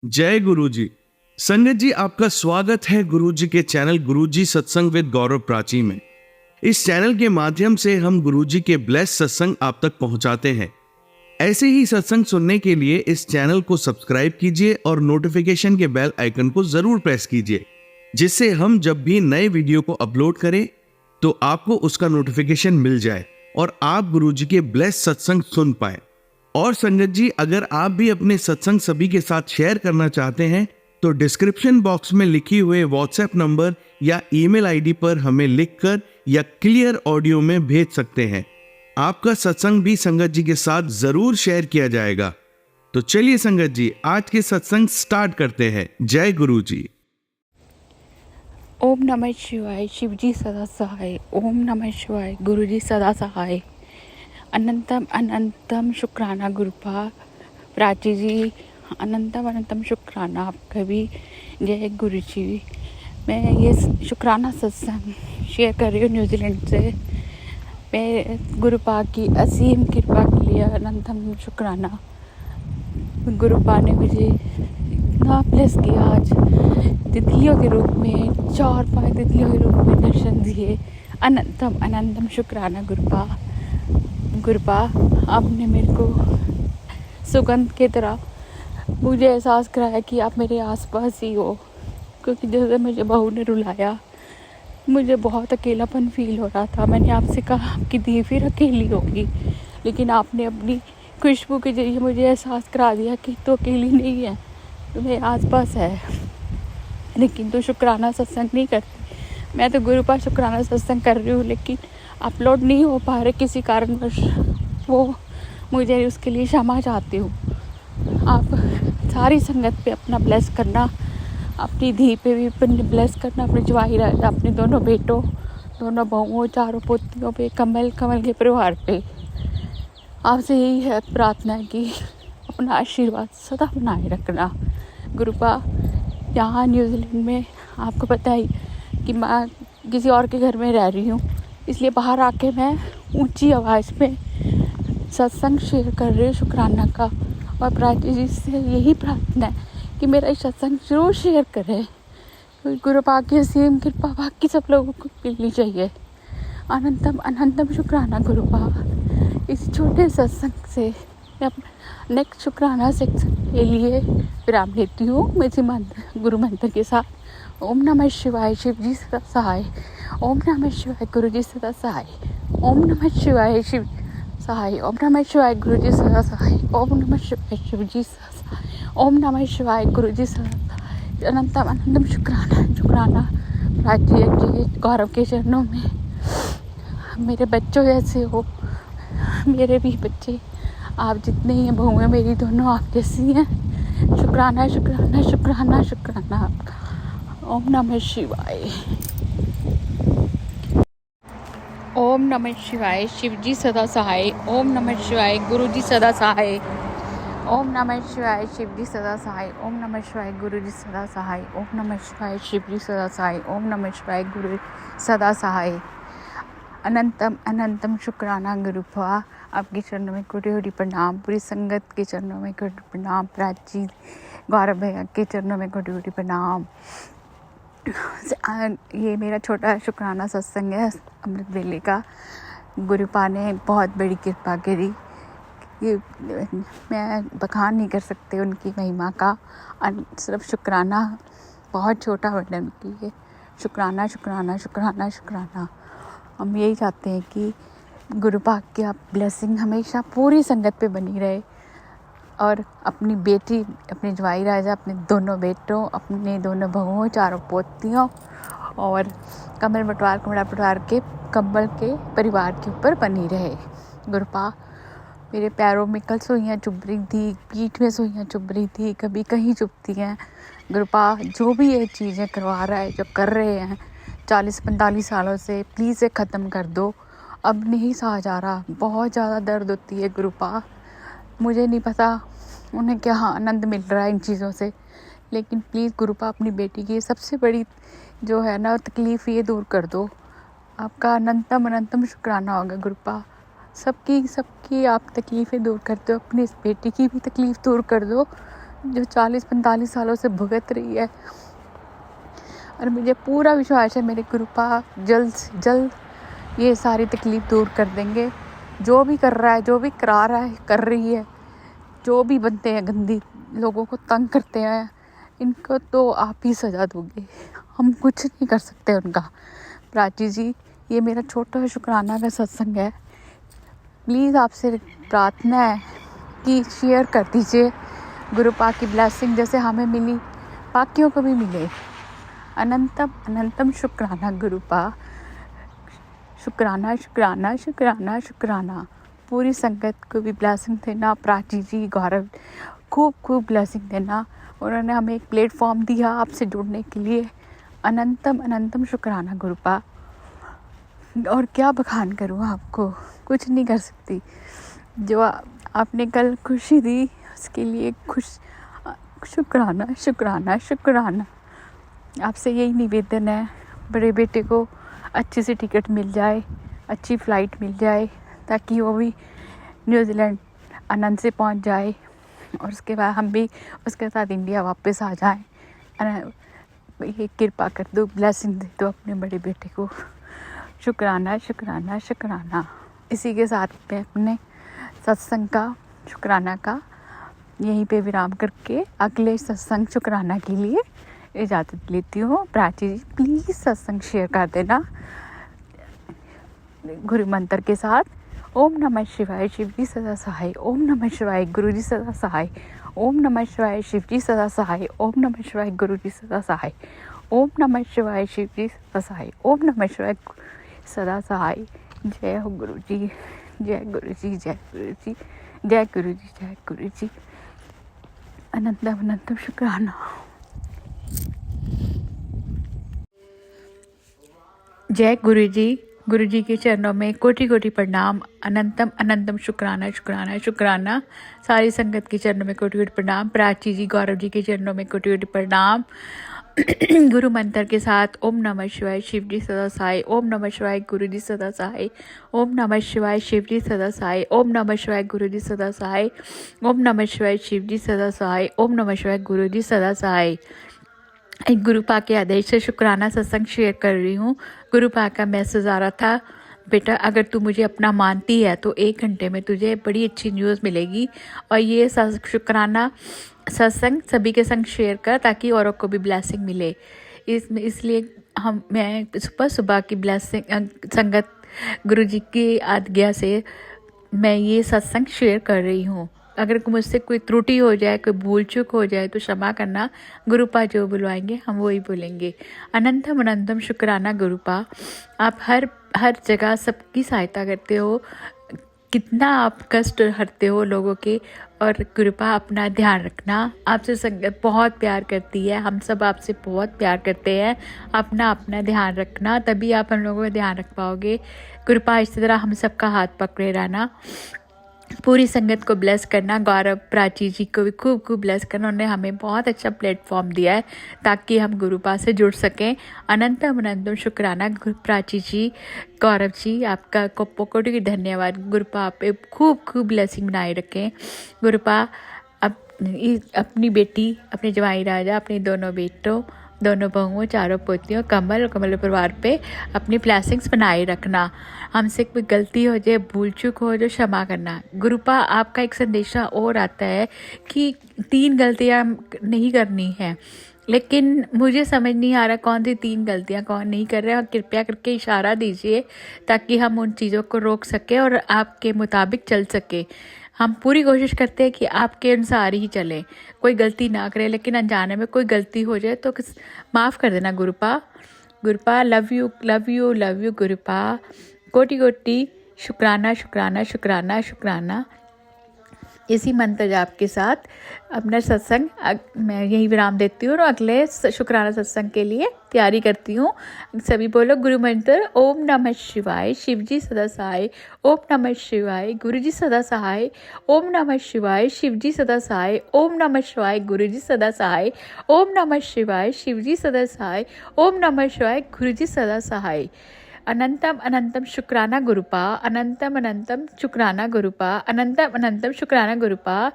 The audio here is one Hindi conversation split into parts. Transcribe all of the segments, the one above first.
जय गुरु जी। संगत जी, आपका स्वागत है गुरु जी के चैनल गुरु जी सत्संग विद गौरव प्राची में। इस चैनल के माध्यम से हम गुरु जी के ब्लेस सत्संग आप तक पहुंचाते हैं। ऐसे ही सत्संग सुनने के लिए इस चैनल को सब्सक्राइब कीजिए और नोटिफिकेशन के बेल आइकन को जरूर प्रेस कीजिए, जिससे हम जब भी नए वीडियो को अपलोड करें तो आपको उसका नोटिफिकेशन मिल जाए और आप गुरु जी के ब्लेस सत्संग सुन पाए। और संगत जी, अगर आप भी अपने सत्संग सभी के साथ शेयर करना चाहते हैं तो डिस्क्रिप्शन बॉक्स में लिखी हुए व्हाट्सएप नंबर या ईमेल आईडी पर हमें लिखकर या क्लियर ऑडियो में भेज सकते हैं। आपका सत्संग भी संगत जी के साथ जरूर शेयर किया जाएगा। तो चलिए संगत जी, आज के सत्संग स्टार्ट करते हैं। जय गुरु जी। ओम नमः शिवाय। शिवजी सदा सहाय। ओम नमः शिवाय। गुरुजी सदा सहाय। अनंतम अनंतम शुक्राना गुरुपा प्राची जी। अनंतम अनंतम शुक्राना आपका भी। जय गुरु जी। मैं ये शुक्राना सत्संग शेयर कर रही हूँ न्यूजीलैंड से। मैं गुरुपा की असीम कृपा के लिए अनंतम शुक्राना। गुरुपा ने मुझे इतना ब्लेस किया, आज तितलियों के रूप में 4-5 तितलियों के रूप में दर्शन दिए। अनंतम अनंतम शुक्राना गुरुपा। गुरुपा, आपने मेरे को सुगंध की तरह मुझे एहसास कराया कि आप मेरे आसपास ही हो, क्योंकि जैसे मुझे बहू ने रुलाया, मुझे बहुत अकेलापन फील हो रहा था। मैंने आपसे कहा आपकी दी फिर अकेली होगी, लेकिन आपने अपनी खुशबू के जरिए मुझे एहसास करा दिया कि तो अकेली नहीं है, तुम्हें आसपास है। लेकिन तो शुक्राना सत्संग नहीं करती। मैं तो गुरु पर शुक्राना सत्संग कर रही हूँ, लेकिन अपलोड नहीं हो पा रहे किसी कारणवश। वो मुझे उसके लिए क्षमा चाहती हूँ। आप सारी संगत पे अपना ब्लेस करना, अपनी धी पे भी अपने ब्लेस करना, अपने जवाई राजा, अपने दोनों बेटों, दोनों बहुओं, चारों पोतियों पे, कमल के परिवार पे। आपसे यही है प्रार्थना है कि अपना आशीर्वाद सदा बनाए रखना। गुरुपा, यहाँ न्यूजीलैंड में आपको पता ही कि मैं किसी और के घर में रह रही हूँ, इसलिए बाहर आके मैं ऊंची आवाज़ में सत्संग शेयर कर रही हूँ शुक्राना का। और प्राची जी से यही प्रार्थना है कि मेरा सत्संग जरूर शेयर करें। गुरुपा की असीम कृपा बाकी सब लोगों को मिलनी चाहिए। अनंतम अनंतम शुक्राना गुरुपा। इस छोटे सत्संग से मैं नेक्स्ट शुक्राना सेक्शन के लिए विराम लेती हूँ मेरे मंत्र, गुरु मंत्र के साथ। ओम नमः शिवाय। शिवजी सदा सहाय। ओम नमः शिवाय। गुरुजी सदा सहाय। ओम नमः शिवाय। शिव सहाय। ओम नमः शिवाय। गुरुजी सदा सहाय। ओम नमः शिवाय। शिवजी सदा सहाय। ओम नमः शिवाय। गुरुजी सदा सहाय। अनंतम अनंतम शुक्राना शुक्राना प्राची जी गौरव के चरणों में। मेरे बच्चों जैसे हो, मेरे भी बच्चे आप जितने ही बहुएं मेरी दोनों आप जैसी हैं। शुक्राना शुक्राना शुक्राना शुक्राना आपका। ओम नमः शिवाय। ओम नमः शिवाय। शिवजी सदा सहाय। ओम नमः शिवाय। गुरुजी सदा सहाय। ओम नमः शिवाय। शिवजी सदा सहाय। ओम नमः शिवाय। गुरुजी सदा सहाय। ओम नमः शिवाय। शिवजी सदा सहाय। ओम नमः शिवाय। गुरु सदा सहाय। अनंतम अनंतम शुक्राना गुरुपा। आपके चरणों में कोटि कोटि प्रणाम। पूरी संगत के चरणों में कोटि प्रणाम। प्राची गौरव भैया के चरणों में कोटि कोटि प्रणाम। ये मेरा छोटा शुक्राना सत्संग है अमृत वेले का। गुरुपा ने बहुत बड़ी कृपा करी। ये मैं बखान नहीं कर सकते उनकी महिमा का। सिर्फ शुक्राना, बहुत छोटा वर्णन की है। शुक्राना शुक्राना शुक्राना शुक्राना। हम यही चाहते हैं कि गुरुपा की आप ब्लेसिंग हमेशा पूरी संगत पे बनी रहे, और अपनी बेटी, अपने जवाई राजा, अपने दोनों बेटों, अपने दोनों बहुओं, चारों पोतियों और कमल पटवार के कम्बल के परिवार के ऊपर बनी रहे। गुरुपा, मेरे पैरों में कल सुइयाँ चुभ रही थी, पीठ में सुइयाँ चुभ रही थी, कभी कहीं चुभती हैं। गुरुपा, जो भी ये चीज़ें करवा रहा है, जो कर रहे हैं 40-45 सालों से, प्लीज़ ये ख़त्म कर दो। अब नहीं सहा जा रहा, बहुत ज़्यादा दर्द होती है गुरुपा। मुझे नहीं पता उन्हें क्या आनंद मिल रहा है इन चीज़ों से, लेकिन प्लीज़ गुरुपा अपनी बेटी की सबसे बड़ी जो है ना तकलीफ़, ये दूर कर दो। आपका अनंतम अनंतम शुक्राना होगा गुरुपा। सबकी आप तकलीफ़ें दूर कर दो, अपनी इस बेटी की भी तकलीफ़ दूर कर दो जो 40-45 सालों से भुगत रही है। और मुझे पूरा विश्वास है मेरे गुरुपा जल्द से जल्द ये सारी तकलीफ़ दूर कर देंगे। जो भी कर रहा है, जो भी करा रहा है, कर रही है, जो भी बनते हैं गंदी, लोगों को तंग करते हैं, इनको तो आप ही सज़ा दोगे, हम कुछ नहीं कर सकते उनका। प्राची जी, ये मेरा छोटा शुक्राना का सत्संग है। प्लीज़ आपसे प्रार्थना है कि शेयर कर दीजिए। गुरुपा की ब्लेसिंग जैसे हमें मिली, बाकियों को भी मिले। अनंतम अनंतम शुक्राना गुरुपा। शुक्राना शुक्राना शुक्राना शुक्राना। पूरी संगत को भी ब्लेसिंग देना। प्राची जी, गौरव, खूब खूब ब्लेसिंग देना। उन्होंने हमें एक प्लेटफॉर्म दिया आपसे जुड़ने के लिए। अनंतम अनंतम शुक्राना गुरुपा। और क्या बखान करूँ आपको, कुछ नहीं कर सकती। जो आपने कल खुशी दी उसके लिए शुक्राना शुक्राना शुक्राना। आपसे यही निवेदन है, बड़े बेटे को अच्छी सी टिकट मिल जाए, अच्छी फ़्लाइट मिल जाए, ताकि वो भी न्यूज़ीलैंड आनंद से पहुंच जाए और उसके बाद हम भी उसके साथ इंडिया वापस आ जाएं। ये कृपा कर दो, ब्लेसिंग दे दो अपने बड़े बेटे को। शुक्राना शुक्राना शुक्राना। इसी के साथ मैं अपने सत्संग का, शुक्राना का यहीं पे विराम करके अगले सत्संग शुक्राना के लिए इजाज़त लेती हूँ। प्राची जी, प्लीज़ सत्संग शेयर कर देना गुरु मंत्र के साथ। ओम नमः शिवाय, शिव जी सदा सहाय। ओम नमः शिवाय, गुरु जी सदा सहाय। ओम नमः शिवाय, शिव जी सदा सहाय। ओम नमः शिवाय, गुरु जी सदा सहाय। ओम नमः शिवाय, शिव जी सदा सहाय। ओम नमः शिवाय, सदा सहाय। जय हो गुरु जी, जय गुरु जी, जय गुरु जी, जय गुरु जी, जय गुरु जी। अनंतम अनंतम शुक्राना। जय गुरु जी। गुरु जी के चरणों में कोटि कोटि प्रणाम। अनंतम अनंतम शुक्राना शुक्राना शुक्राना। सारी संगत के चरणों में कोटि कोटि प्रणाम। प्राची जी, गौरव जी के चरणों में कोटि कोटि प्रणाम। गुरु मंत्र के साथ ओम नमः शिवाय, शिव जी सदा सहाय। ओम नमः शिवाय, गुरु जी सदा सहाय। ओम नमः शिवाय, शिव जी सदा सहाय। ओम नमः शिवाय, गुरु जी सदा सहाय। ओम नमः शिवाय, शिव जी सदा सहाय। ओम नमः शिवाय, गुरु जी सदा सहाय। एक गुरुपा के आदेश से शुक्राना सत्संग शेयर कर रही हूँ। गुरुपा का मैसेज आ रहा था, बेटा अगर तू मुझे अपना मानती है तो 1 घंटे में तुझे बड़ी अच्छी न्यूज़ मिलेगी। और ये शुक्राना सत्संग सभी के संग शेयर कर, ताकि औरों को भी ब्लेसिंग मिले। इसलिए मैं सुबह सुबह की ब्लेसिंग संगत गुरु जी की आज्ञा से मैं ये सत्संग शेयर कर रही हूँ। अगर मुझसे कोई त्रुटि हो जाए, कोई भूल चूक हो जाए तो क्षमा करना। गुरुपा जो बुलवाएंगे हम वही बोलेंगे। अनंतम अनंतम शुक्राना गुरुपा। आप हर जगह सबकी सहायता करते हो, कितना आप कष्ट हरते हो लोगों के। और गुरुपा अपना ध्यान रखना। आपसे संगत बहुत प्यार करती है, हम सब आपसे बहुत प्यार करते हैं। अपना ध्यान रखना, तभी आप हम लोगों का ध्यान रख पाओगे। गुरुपा इसी तरह हम सबका हाथ पकड़े रहना। पूरी संगत को ब्लेस करना। गौरव, प्राची जी को भी खूब खूब ब्लेस करना। उन्होंने हमें बहुत अच्छा प्लेटफॉर्म दिया है ताकि हम गुरुपा से जुड़ सकें। अनंतम अनंतम शुक्राना प्राची जी, गौरव जी, आपका कोटि की धन्यवाद। गुरुपा आप पे खूब खूब ब्लेसिंग बनाए रखें। गुरुपा अपनी बेटी, अपने जवाई राजा, अपने दोनों बेटों, दोनों बहुओं, चारों पोतियों, कमल परिवार पे अपनी ब्लेसिंग्स बनाए रखना। हमसे कोई गलती हो जाए, भूल चूक हो जो, क्षमा करना। गुरुपा आपका एक संदेशा और आता है कि 3 गलतियां नहीं करनी है, लेकिन मुझे समझ नहीं आ रहा कौन सी 3 गलतियां कौन नहीं कर रहे हैं। और कृपया करके इशारा दीजिए ताकि हम उन चीज़ों को रोक सके और आपके मुताबिक चल सके। हम पूरी कोशिश करते हैं कि आपके अनुसार ही चलें, कोई गलती ना करें, लेकिन अनजाने में कोई गलती हो जाए तो माफ़ कर देना गुरुपा। गुरुपा love you love you love you गुरुपा। कोटि कोटि शुक्राना शुक्राना शुक्राना शुक्राना। इसी मंत्र जाप के साथ अपना सत्संग मैं यही विराम देती हूँ और अगले शुक्राना सत्संग के लिए तैयारी करती हूँ। सभी बोलो गुरु मंत्र। ओम नमः शिवाय, शिव जी सदा सहाय। ओम नमः शिवाय, गुरु जी सदा सहाय। ओम नमः शिवाय, शिव जी सदा सहाय। ओम नमः शिवाय, गुरु जी सदा सहाय। ओम नमः शिवाय, शिव जी सदा सहाय। ओम नमः शिवाय, गुरु जी सदा सहाय। अनंतम अनंतम शुक्राना गुरुपा। अनंतम अनंतम शुक्राना गुरुपा। अनंतम अनंतम शुक्राना गुरुपा।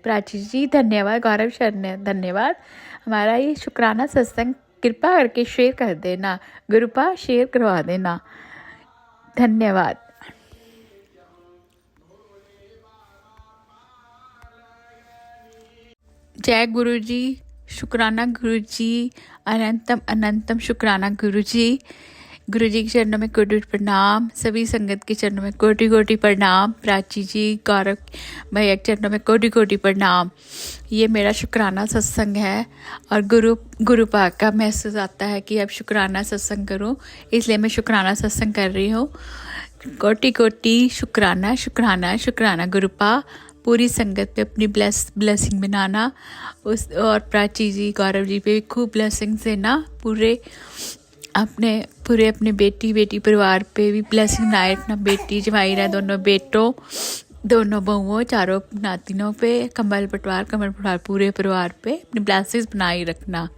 प्राची जी धन्यवाद, गौरव शर्मा धन्यवाद। हमारा ये शुक्राना सत्संग कृपा करके शेयर कर देना, गुरुपा शेयर करवा देना, धन्यवाद। जय गुरु जी, शुक्राना गुरु जी, अनंतम अनंतम शुक्राना गुरु जी। गुरु जी के चरणों में कोटि प्रणाम, सभी संगत के चरणों में कोटि कोटि प्रणाम, प्राची जी गौरव भैया के चरणों में कोटि कोटि प्रणाम। ये मेरा शुक्राना सत्संग है और गुरु पाक का महसूस आता है कि अब शुक्राना सत्संग करूं, इसलिए मैं शुक्राना सत्संग कर रही हूँ। कोटि कोटि शुक्राना शुक्राना शुक्राना गुरुपा, पूरी संगत पे अपनी ब्लेसिंग बनाना, उस और प्राची जी गौरव जी पे भी खूब ब्लेसिंग्स देना, पूरे अपने बेटी परिवार पे भी ब्लेसिंग बनाए रखना, बेटी जमाईरा दोनों बेटों दोनों बहुओं चारों नातिनों पे, कमल पटवार पूरे परिवार पे अपनी ब्लेसिंग्स बनाए रखना।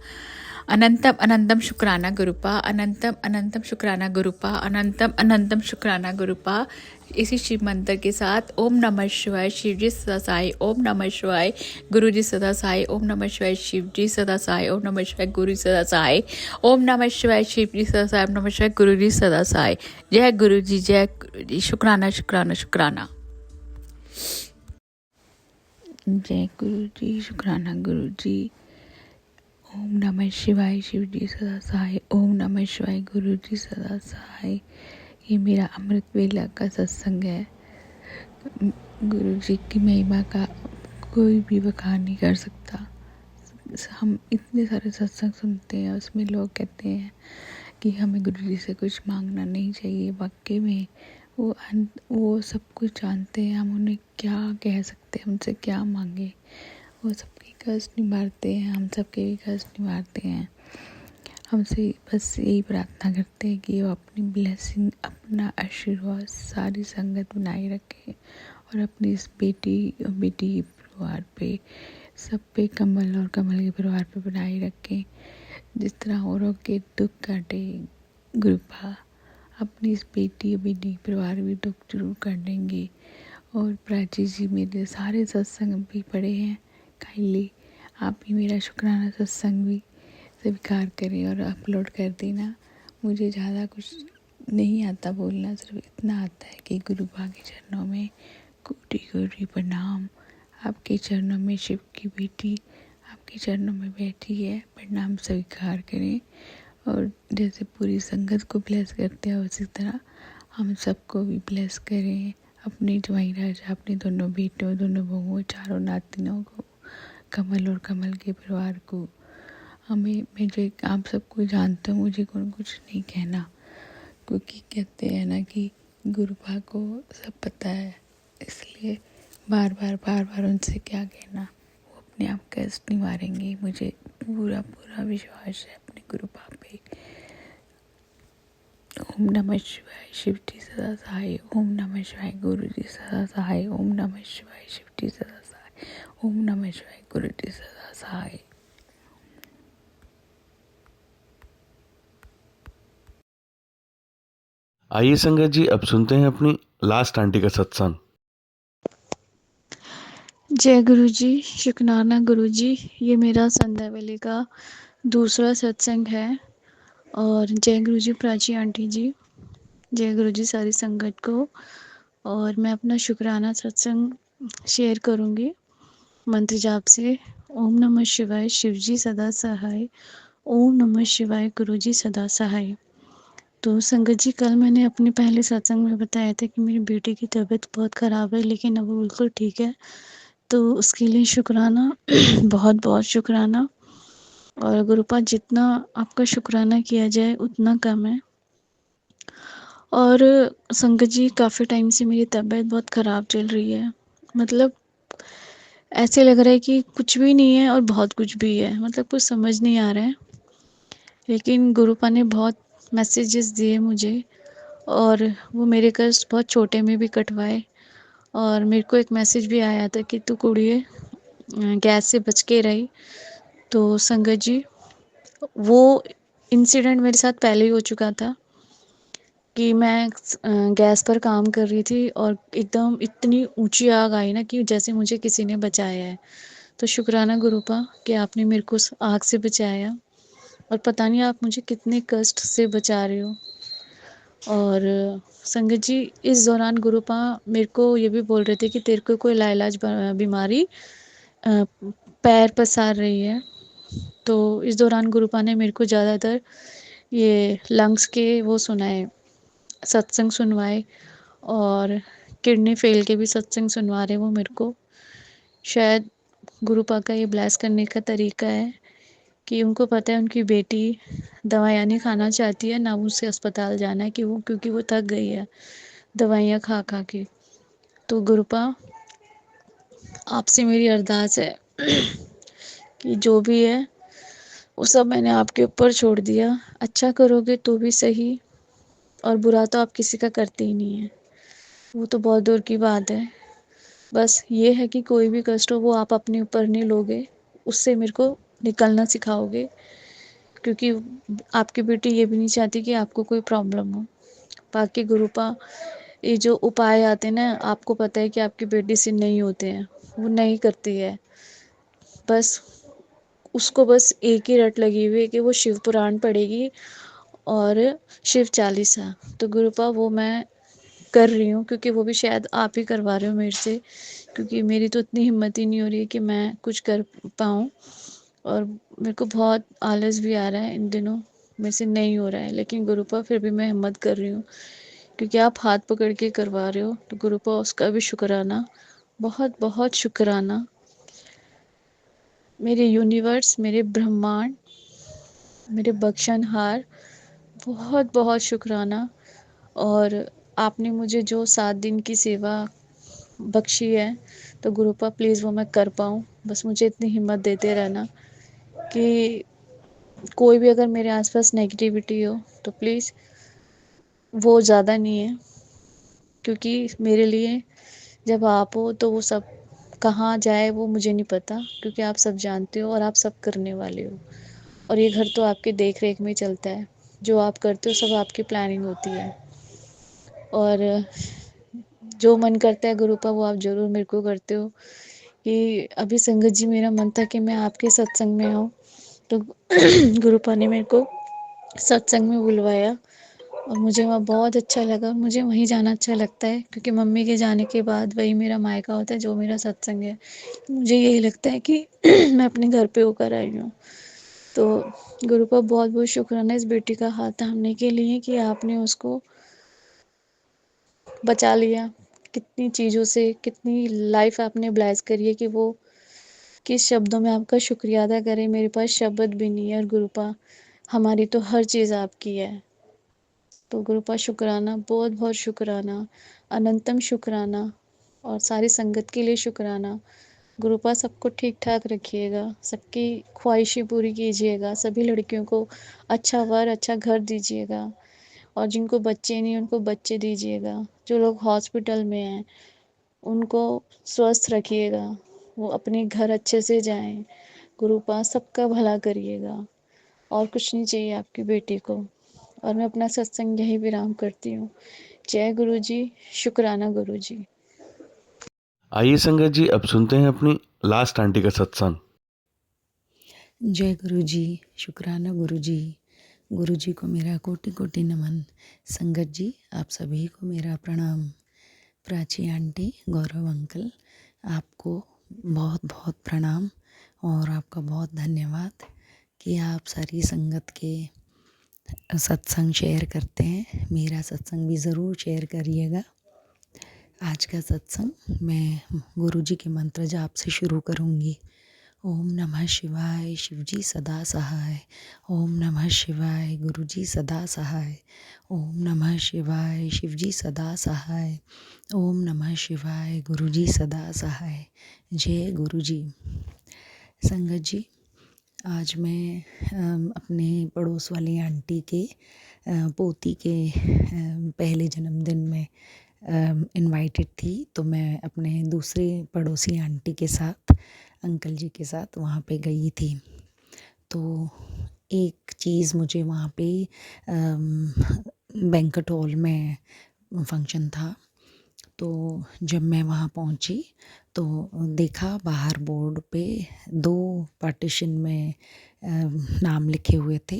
अनंतम अनंतम शुक्राना गुरुपा, अनंतम अनंतम शुक्राना गुरुपा, अनंतम अनंतम शुक्राना गुरुपा। इसी शिव मंत्र के साथ ओम नमः शिवाय, शिव जी सदा साई, ओम नमः शिवाय, गुरु जी सदा साई, ओम नमः शिवाय, शिव जी सदा साई, ओम नमः शिवाय, गुरु जी सदा साई, ओम नमः शिवाय, शिव जी सदा साई, ओम नमः शिवाय, गुरु जी सदा साई। जय गुरु जी, जय गुरु जी, शुक्राना शुक्राना शुक्राना। जय गुरु जी, शुक्राना गुरु जी। ओम नमः शिवाय, शिव जी सदा सहाय, ओम नमः शिवाय, गुरु जी सदा सहाय। ये मेरा अमृत वेला का सत्संग है। गुरु जी की महिमा का कोई भी बखान नहीं कर सकता। हम इतने सारे सत्संग सुनते हैं, उसमें लोग कहते हैं कि हमें गुरु जी से कुछ मांगना नहीं चाहिए। वाकई में वो सब कुछ जानते हैं, हम उन्हें क्या कह सकते हैं, उनसे क्या मांगे। वो सबके कष्ट निवारते हैं, हम सबके भी कष्ट निवारते हैं। हमसे बस यही प्रार्थना करते हैं कि वो अपनी ब्लेसिंग, अपना आशीर्वाद सारी संगत बनाए रखे और अपनी इस बेटी परिवार पे, सब पे, कमल और कमल के परिवार पे बनाए रखें। जिस तरह औरों के दुख काटे गुरुपा, अपनी इस बेटी परिवार भी दुख जरूर काटेंगे। और प्राची जी मेरे सारे सत्संग भी पढ़े हैं, काइंडली आप भी मेरा शुक्राना सत्संग भी स्वीकार करें और अपलोड कर देना। मुझे ज़्यादा कुछ नहीं आता बोलना, सिर्फ इतना आता है कि गुरुपा के चरणों में कोटि कोटि प्रणाम। आपके चरणों में शिव की बेटी आपके चरणों में बैठी है, प्रणाम स्वीकार करें। और जैसे पूरी संगत को ब्लेस करते हैं उसी तरह हम सबको भी ब्लेस करें। अपने जवाई राजा, अपने दोनों बेटों, दोनों बहुओं, चारों नातिनों को, कमल और कमल के परिवार को। मुझे आप सबको जानते हो, मुझे कुछ नहीं कहना, क्योंकि कहते हैं ना कि गुरुपा को सब पता है, इसलिए बार बार उनसे क्या कहना, वो अपने आप कष्ट निवारेंगे। मुझे पूरा विश्वास है अपने गुरुपा पे। ओम नमः शिवाय, शिव जी सदा सहाय, ओम नमः शिवाय, गुरु जी सदा सहाय, ओम नमः शिवाय, शिव जी सदा सहाय, ओम नमः शिवाय, गुरु जी सदा सहाय। आइए संगत जी, अब सुनते हैं अपनी लास्ट आंटी का सत्संग। जय गुरु जी, शुक्राना गुरु जी। ये मेरा संध्या वेले का दूसरा सत्संग है। और जय गुरु जी प्राची आंटी जी, जय गुरु जी सारी संगत को। और मैं अपना शुक्राना सत्संग शेयर करूँगी मंत्र जाप से। ओम नमः शिवाय, शिव जी सदा सहाय, ओम नमः शिवाय, गुरु जी सदा सहाय। तो संगत जी, कल मैंने अपने पहले सत्संग में बताया था कि मेरी बेटी की तबीयत बहुत ख़राब है, लेकिन अब वो बिल्कुल ठीक है। तो उसके लिए शुक्राना बहुत बहुत शुक्राना। और गुरुपा, जितना आपका शुक्राना किया जाए उतना कम है। और संगत जी, काफ़ी टाइम से मेरी तबीयत बहुत ख़राब चल रही है। मतलब ऐसे लग रहा है कि कुछ भी नहीं है और बहुत कुछ भी है, मतलब कुछ समझ नहीं आ रहा है। लेकिन गुरुपा ने बहुत मैसेजेस दिए मुझे, और वो मेरे कष्ट बहुत छोटे में भी कटवाए। और मेरे को एक मैसेज भी आया था कि तू कुड़िए गैस से बच के रही। तो संगत जी, वो इंसिडेंट मेरे साथ पहले ही हो चुका था। कि मैं गैस पर काम कर रही थी और एकदम इतनी ऊंची आग आई ना कि जैसे मुझे किसी ने बचाया है। तो शुक्राना गुरुपा कि आपने मेरे को उस आग से बचाया और पता नहीं आप मुझे कितने कष्ट से बचा रहे हो। और संगत जी, इस दौरान गुरुपा मेरे को ये भी बोल रहे थे कि तेरे को कोई लाइलाज बीमारी पैर पसार रही है। तो इस दौरान गुरुपा ने मेरे को ज़्यादातर ये लंग्स के वो सुनाए, सत्संग सुनवाए और किडनी फेल के भी सत्संग सुनवा रहे वो मेरे को। शायद गुरुपा का ये ब्लेस करने का तरीका है कि उनको पता है उनकी बेटी दवाइयाँ नहीं खाना चाहती है, ना उसे अस्पताल जाना है कि वो क्योंकि वो थक गई है दवाइयाँ खा खा के। तो गुरुपा, आपसे मेरी अरदास है कि जो भी है वो सब मैंने आपके ऊपर छोड़ दिया। अच्छा करोगे तो भी सही, और बुरा तो आप किसी का करते ही नहीं है, वो तो बहुत दूर की बात है। बस ये है कि कोई भी कष्ट हो वो आप अपने ऊपर नहीं लोगे, उससे मेरे को निकलना सिखाओगे, क्योंकि आपकी बेटी ये भी नहीं चाहती कि आपको कोई प्रॉब्लम हो। बाकी गुरुपा, ये जो उपाय आते हैं ना, आपको पता है कि आपकी बेटी से नहीं होते हैं, वो नहीं करती है। बस उसको बस एक ही रट लगी हुई है कि वो शिव पुराण पढ़ेगी और शिव चालीसा। तो गुरुपा वो मैं कर रही हूँ, क्योंकि वो भी शायद आप ही करवा रहे हो मेरे से, क्योंकि मेरी तो इतनी हिम्मत ही नहीं हो रही है कि मैं कुछ कर पाऊँ। और मेरे को बहुत आलस भी आ रहा है इन दिनों, मेरे से नहीं हो रहा है, लेकिन गुरुपा फिर भी मैं हिम्मत कर रही हूँ, क्योंकि आप हाथ पकड़ के करवा रहे हो। तो गुरुपा उसका भी शुक्राना, बहुत बहुत शुक्राना। मेरे यूनिवर्स, मेरे ब्रह्मांड, मेरे बख्शनहार, बहुत बहुत शुक्राना। और आपने मुझे जो 7 दिन की सेवा बख्शी है, तो गुरुपा प्लीज़ वो मैं कर पाऊँ। बस मुझे इतनी हिम्मत देते रहना कि कोई भी अगर मेरे आसपास नेगेटिविटी हो तो प्लीज़ वो ज़्यादा नहीं है, क्योंकि मेरे लिए जब आप हो तो वो सब कहाँ जाए वो मुझे नहीं पता, क्योंकि आप सब जानते हो और आप सब करने वाले हो, और ये घर तो आपके देख रेख में ही चलता है। जो आप करते हो सब आपकी प्लानिंग होती है। और जो मन करता है गुरुपा वो आप ज़रूर मेरे को करते हो। कि अभी संगत जी, मेरा मन था कि मैं आपके सत्संग में आऊँ, तो गुरुपा ने मेरे को सत्संग में बुलवाया और मुझे वहाँ बहुत अच्छा लगा। मुझे वहीं जाना अच्छा लगता है, क्योंकि मम्मी के जाने के बाद वही मेरा मायका होता है, जो मेरा सत्संग है। मुझे यही लगता है कि मैं अपने घर पे होकर आई हूँ। तो गुरुपा बहुत बहुत शुक्राना इस बेटी का हाथ थामने के लिए कि आपने उसको बचा लिया। कितनी चीज़ों से, कितनी लाइफ आपने ब्लेस करी है कि वो किस शब्दों में आपका शुक्रिया अदा करें, मेरे पास शब्द भी नहीं है। और गुरुपा, हमारी तो हर चीज़ आपकी है। तो गुरुपा शुक्राना, बहुत बहुत शुक्राना, अनंतम शुक्राना, और सारी संगत के लिए शुक्राना। गुरुपा सबको ठीक ठाक रखिएगा, सबकी ख्वाहिशें पूरी कीजिएगा, सभी लड़कियों को अच्छा वर, अच्छा घर दीजिएगा, और जिनको बच्चे नहीं उनको बच्चे दीजिएगा। जो लोग हॉस्पिटल में हैं उनको स्वस्थ रखिएगा, वो अपने घर अच्छे से जाएं। गुरुपा सबका भला करिएगा, और कुछ नहीं चाहिए आपकी बेटी को। और मैं अपना सत्संग यहीं विराम करती हूँ। जय गुरु जी, शुक्राना गुरु जी। आइए संगत जी, अब सुनते हैं अपनी लास्ट आंटी का सत्संग। जय गुरु जी, शुक्राना गुरु जी। गुरु जी को मेरा कोटि कोटि नमन। संगत जी, आप सभी को मेरा प्रणाम। प्राची आंटी, गौरव अंकल, आपको बहुत बहुत प्रणाम और आपका बहुत धन्यवाद कि आप सारी संगत के सत्संग शेयर करते हैं। मेरा सत्संग भी ज़रूर शेयर करिएगा। आज का सत्संग मैं गुरु जी के मंत्र जाप से शुरू करूँगी। ओम नमः शिवाय, शिवजी सदा सहाय। ओम नमः शिवाय, गुरुजी सदा सहाय। ओम नमः शिवाय, शिवजी सदा सहाय। ओम नमः शिवाय, गुरुजी सदा सहाय। जय गुरुजी। संगत जी, आज मैं अपने पड़ोस वाली आंटी के पोती के पहले जन्मदिन में इनवाइटेड थी, तो मैं अपने दूसरे पड़ोसी आंटी के साथ, अंकल जी के साथ वहाँ पे गई थी। तो एक चीज़ मुझे वहाँ पे बैंक्वेट हॉल में फंक्शन था। तो जब मैं वहाँ पहुँची तो देखा बाहर बोर्ड पे 2 पार्टीशन में नाम लिखे हुए थे,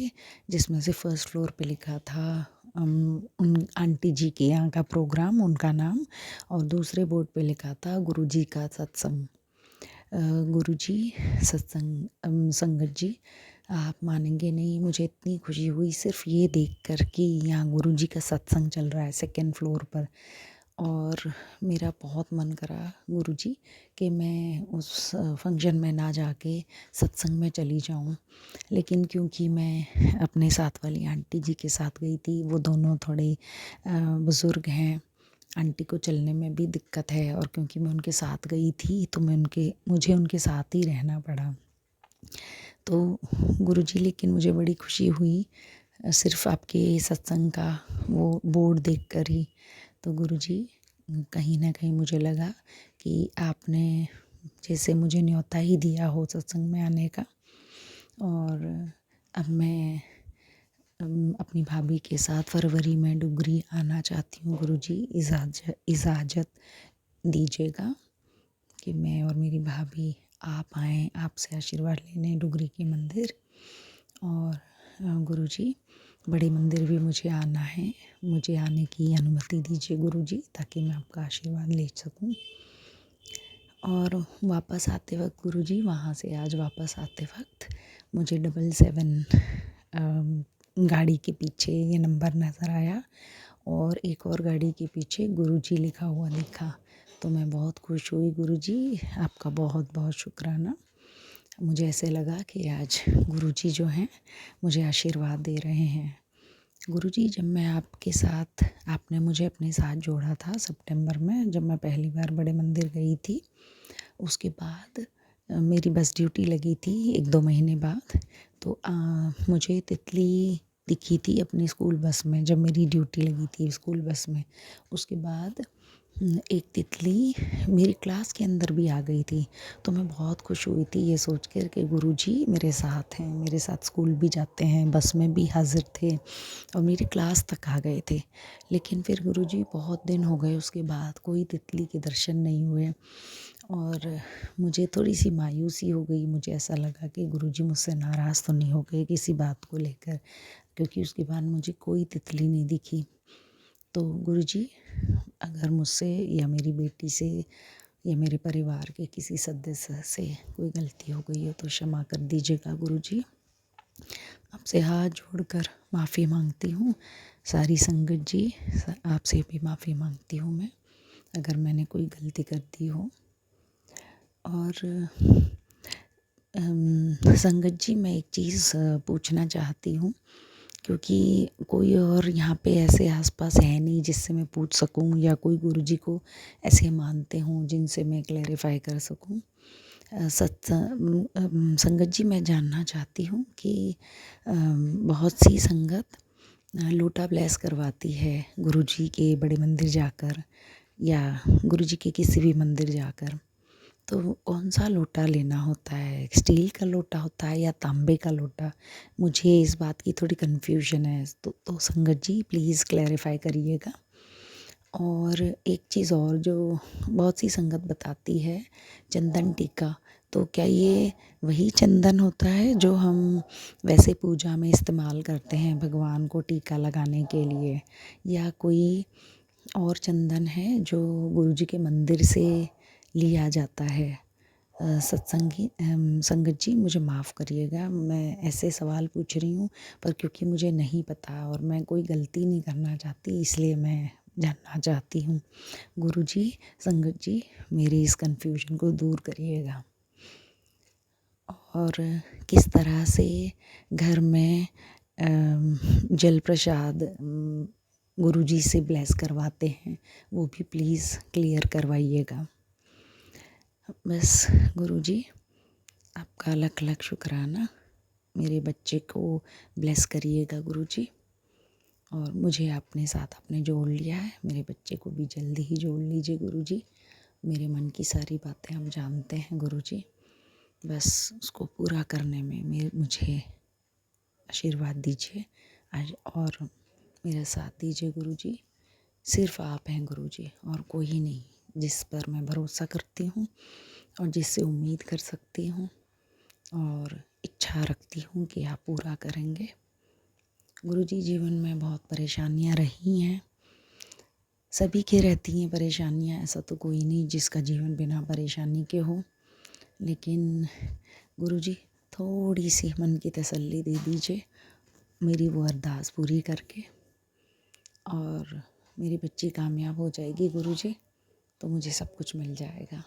जिसमें से फर्स्ट फ्लोर पे लिखा था उन आंटी जी के यहाँ का प्रोग्राम, उनका नाम, और दूसरे बोर्ड पे लिखा था गुरुजी का सत्संग। गुरुजी सत्संग संगत जी, आप मानेंगे नहीं, मुझे इतनी खुशी हुई सिर्फ ये देख कर कि यहाँ गुरुजी का सत्संग चल रहा है सेकंड फ्लोर पर। और मेरा बहुत मन करा गुरुजी कि मैं उस फंक्शन में ना जाके सत्संग में चली जाऊं, लेकिन क्योंकि मैं अपने साथ वाली आंटी जी के साथ गई थी, वो दोनों थोड़े बुज़ुर्ग हैं, आंटी को चलने में भी दिक्कत है, और क्योंकि मैं उनके साथ गई थी तो मुझे उनके साथ ही रहना पड़ा। तो गुरुजी, लेकिन मुझे बड़ी खुशी हुई सिर्फ आपके सत्संग का वो बोर्ड देखकर ही। तो गुरुजी, कहीं ना कहीं मुझे लगा कि आपने जैसे मुझे न्योता ही दिया हो सत्संग में आने का। और अब मैं अपनी भाभी के साथ फरवरी में डुगरी आना चाहती हूँ। गुरुजी, इजाज़त दीजिएगा कि मैं और मेरी भाभी आप आएँ आपसे आशीर्वाद लेने डुगरी के मंदिर। और गुरुजी, बड़े मंदिर भी मुझे आना है, मुझे आने की अनुमति दीजिए गुरुजी, ताकि मैं आपका आशीर्वाद ले सकूं। और वापस आते वक्त गुरुजी, वहाँ से आज वापस आते वक्त मुझे 77 गाड़ी के पीछे ये नंबर नज़र आया, और एक और गाड़ी के पीछे गुरुजी लिखा हुआ दिखा। तो मैं बहुत खुश हुई गुरुजी, आपका बहुत बहुत शुक्राना। मुझे ऐसे लगा कि आज गुरुजी जो हैं मुझे आशीर्वाद दे रहे हैं। गुरुजी, जब मैं आपके साथ, आपने मुझे अपने साथ जोड़ा था सितंबर में, जब मैं पहली बार बड़े मंदिर गई थी, उसके बाद मेरी बस ड्यूटी लगी थी 1-2 महीने बाद। तो मुझे तितली दिखी थी अपनी स्कूल बस में, जब मेरी ड्यूटी लगी थी स्कूल बस में। उसके बाद एक तितली मेरी क्लास के अंदर भी आ गई थी। तो मैं बहुत खुश हुई थी ये सोच कर कि गुरुजी मेरे साथ हैं, मेरे साथ स्कूल भी जाते हैं, बस में भी हाजिर थे और मेरी क्लास तक आ गए थे। लेकिन फिर गुरुजी बहुत दिन हो गए, उसके बाद कोई तितली के दर्शन नहीं हुए, और मुझे थोड़ी सी मायूसी हो गई। मुझे ऐसा लगा कि गुरुजी मुझसे नाराज़ तो नहीं हो गए किसी बात को लेकर, क्योंकि उसके बाद मुझे कोई तितली नहीं दिखी। तो गुरुजी, अगर मुझसे या मेरी बेटी से या मेरे परिवार के किसी सदस्य से कोई गलती हो गई हो तो क्षमा कर दीजिएगा गुरुजी। आपसे हाथ जोड़कर माफ़ी मांगती हूँ। सारी संगत जी, आपसे भी माफ़ी मांगती हूँ मैं, अगर मैंने कोई गलती कर दी हो। और संगत जी, मैं एक चीज़ पूछना चाहती हूँ, क्योंकि कोई और यहाँ पे ऐसे आसपास है नहीं जिससे मैं पूछ सकूँ, या कोई गुरुजी को ऐसे मानते हों जिनसे मैं क्लैरिफाई कर सकूँ। संगत जी, मैं जानना चाहती हूँ कि बहुत सी संगत लोटा ब्लेस करवाती है गुरुजी के बड़े मंदिर जाकर, या गुरुजी के किसी भी मंदिर जाकर। तो कौन सा लोटा लेना होता है, स्टील का लोटा होता है या तांबे का लोटा? मुझे इस बात की थोड़ी कन्फ्यूजन है, तो संगत जी प्लीज़ क्लैरिफाई करिएगा। और एक चीज़ और जो बहुत सी संगत बताती है, चंदन टीका, तो क्या ये वही चंदन होता है जो हम वैसे पूजा में इस्तेमाल करते हैं भगवान को टीका लगाने के लिए, या कोई और चंदन है जो गुरुजी के मंदिर से लिया जाता है? सत्संगी संगत जी, मुझे माफ़ करिएगा, मैं ऐसे सवाल पूछ रही हूँ, पर क्योंकि मुझे नहीं पता और मैं कोई गलती नहीं करना चाहती, इसलिए मैं जानना चाहती हूँ। गुरुजी, संगत जी, मेरी इस कन्फ्यूजन को दूर करिएगा। और किस तरह से घर में जल प्रसाद गुरुजी से ब्लेस करवाते हैं, वो भी प्लीज़ क्लियर करवाइएगा। बस गुरुजी, आपका लख लख शुक्राना। मेरे बच्चे को ब्लेस करिएगा गुरुजी, और मुझे अपने साथ आपने जोड़ लिया है, मेरे बच्चे को भी जल्दी ही जोड़ लीजिए गुरुजी। मेरे मन की सारी बातें आप जानते हैं गुरुजी, बस उसको पूरा करने में मुझे आशीर्वाद दीजिए आज। और मेरा साथ दीजिए गुरुजी। सिर्फ आप हैं गुरुजी और कोई नहीं, जिस पर मैं भरोसा करती हूँ और जिससे उम्मीद कर सकती हूँ और इच्छा रखती हूँ कि आप पूरा करेंगे। गुरुजी, जीवन में बहुत परेशानियाँ रही हैं, सभी के रहती हैं परेशानियाँ, ऐसा तो कोई नहीं जिसका जीवन बिना परेशानी के हो। लेकिन गुरुजी, थोड़ी सी मन की तसल्ली दे दीजिए मेरी वो अरदास पूरी करके, और मेरी बच्ची कामयाब हो जाएगी गुरुजी, तो मुझे सब कुछ मिल जाएगा।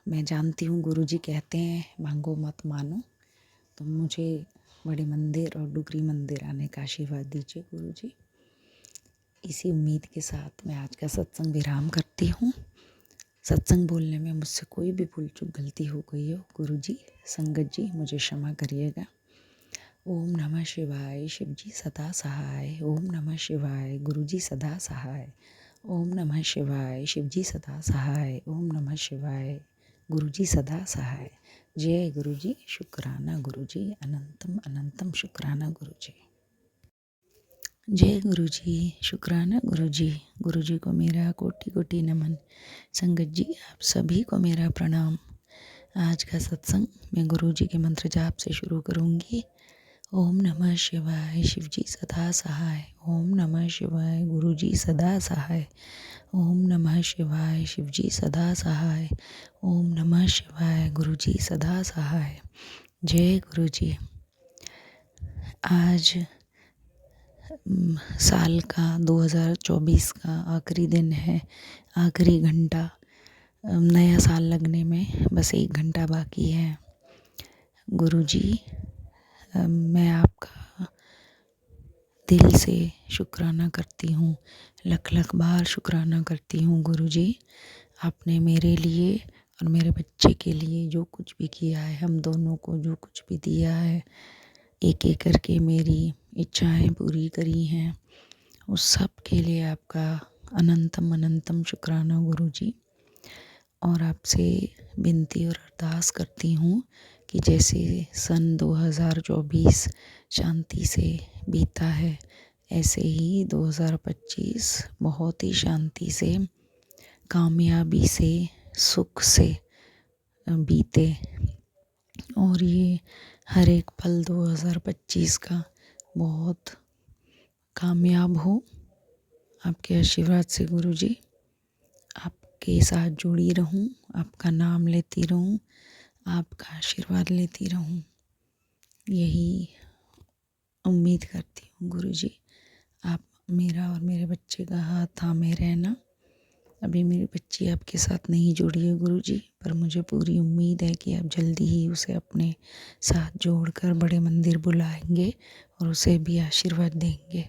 मैं जानती हूँ गुरुजी कहते हैं मांगो मत मानो, तो मुझे बड़े मंदिर और डुगरी मंदिर आने का आशीर्वाद दीजिए गुरुजी। इसी उम्मीद के साथ मैं आज का सत्संग विराम करती हूँ। सत्संग बोलने में मुझसे कोई भी भूल चूक गलती हो गई हो गुरुजी, संगत जी, मुझे क्षमा करिएगा। ओम नमः शिवाय, शिवजी सदा सहाय। ओम नमः शिवाय, गुरुजी सदा सहाय। ओम नमः शिवाय, शिवजी सदा सहाय। ओम नमः शिवाय, गुरुजी सदा सहाय। जय गुरुजी, शुक्राना गुरुजी, अनंतम अनंतम शुक्राना गुरुजी। जय गुरुजी, शुक्राना गुरुजी। गुरुजी को मेरा कोटि कोटि नमन। संगत जी, आप सभी को मेरा प्रणाम। आज का सत्संग मैं गुरुजी के मंत्र जाप से शुरू करूंगी। ओम नमः शिवाय, शिवजी सदा सहाय। ओम नमः शिवाय, गुरुजी सदा सहाय। ओम नमः शिवाय, शिवजी सदा सहाय। ओम नमः शिवाय, गुरुजी सदा सहाय। जय गुरुजी। आज साल का 2024 का आखिरी दिन है, आखिरी घंटा। नया साल लगने में बस 1 घंटा बाकी है। गुरुजी, मैं आपका दिल से शुक्राना करती हूँ, लख लख बार शुक्राना करती हूँ गुरुजी। आपने मेरे लिए और मेरे बच्चे के लिए जो कुछ भी किया है, हम दोनों को जो कुछ भी दिया है, एक एक करके मेरी इच्छाएं पूरी करी हैं, उस सब के लिए आपका अनंतम अनंतम शुक्राना गुरुजी। और आपसे विनती और अरदास करती हूँ कि जैसे सन 2024 शांति से बीता है, ऐसे ही 2025 बहुत ही शांति से, कामयाबी से, सुख से बीते, और ये हर एक पल 2025 का बहुत कामयाब हो। आपके आशीर्वाद से गुरुजी, आपके साथ जुड़ी रहूं, आपका नाम लेती रहूं, आपका आशीर्वाद लेती रहूं, यही उम्मीद करती हूँ गुरुजी। आप मेरा और मेरे बच्चे का हाथ थामे रहना। अभी मेरी बच्ची आपके साथ नहीं जुड़ी है गुरुजी, पर मुझे पूरी उम्मीद है कि आप जल्दी ही उसे अपने साथ जोड़कर बड़े मंदिर बुलाएंगे और उसे भी आशीर्वाद देंगे।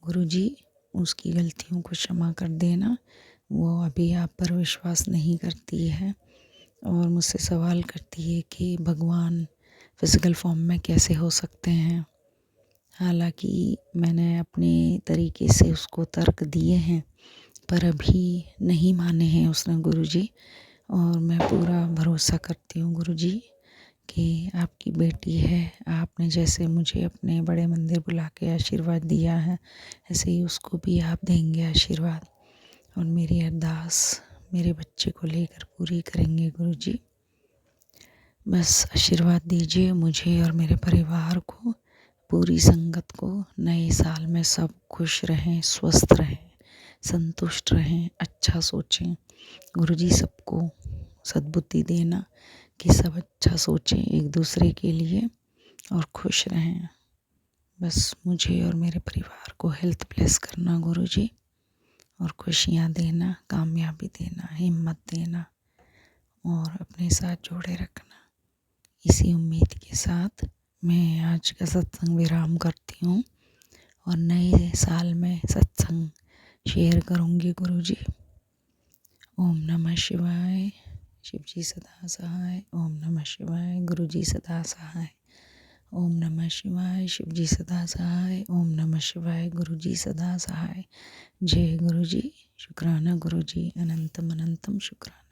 गुरुजी, उसकी गलतियों को क्षमा कर देना। वो अभी आप पर विश्वास नहीं करती है और मुझसे सवाल करती है कि भगवान फिज़िकल फॉर्म में कैसे हो सकते हैं। हालांकि मैंने अपने तरीके से उसको तर्क दिए हैं, पर अभी नहीं माने हैं उसने गुरुजी। और मैं पूरा भरोसा करती हूँ गुरुजी कि आपकी बेटी है, आपने जैसे मुझे अपने बड़े मंदिर बुला के आशीर्वाद दिया है, ऐसे ही उसको भी आप देंगे आशीर्वाद, और मेरी अरदास मेरे बच्चे को लेकर पूरी करेंगे गुरुजी। बस आशीर्वाद दीजिए मुझे और मेरे परिवार को, पूरी संगत को। नए साल में सब खुश रहें, स्वस्थ रहें, संतुष्ट रहें, अच्छा सोचें। गुरुजी, सबको सद्बुद्धि देना कि सब अच्छा सोचें एक दूसरे के लिए और खुश रहें। बस मुझे और मेरे परिवार को हेल्थ ब्लेस करना गुरुजी, और खुशियाँ देना, कामयाबी देना, हिम्मत देना और अपने साथ जोड़े रखना। इसी उम्मीद के साथ मैं आज का सत्संग विराम करती हूँ और नए साल में सत्संग शेयर करूँगी गुरुजी। ओम नमः शिवाय, शिवजी सदा सहाय। ओम नमः शिवाय, गुरुजी सदा सहाय। ओम नमः शिवाय, शिवजी सदा सहाय। ओम नमः शिवाय, गुरुजी सदा सहाय। जय गुरुजी, शुक्राना गुरुजी, अनंतम अनंतम शुक्राना।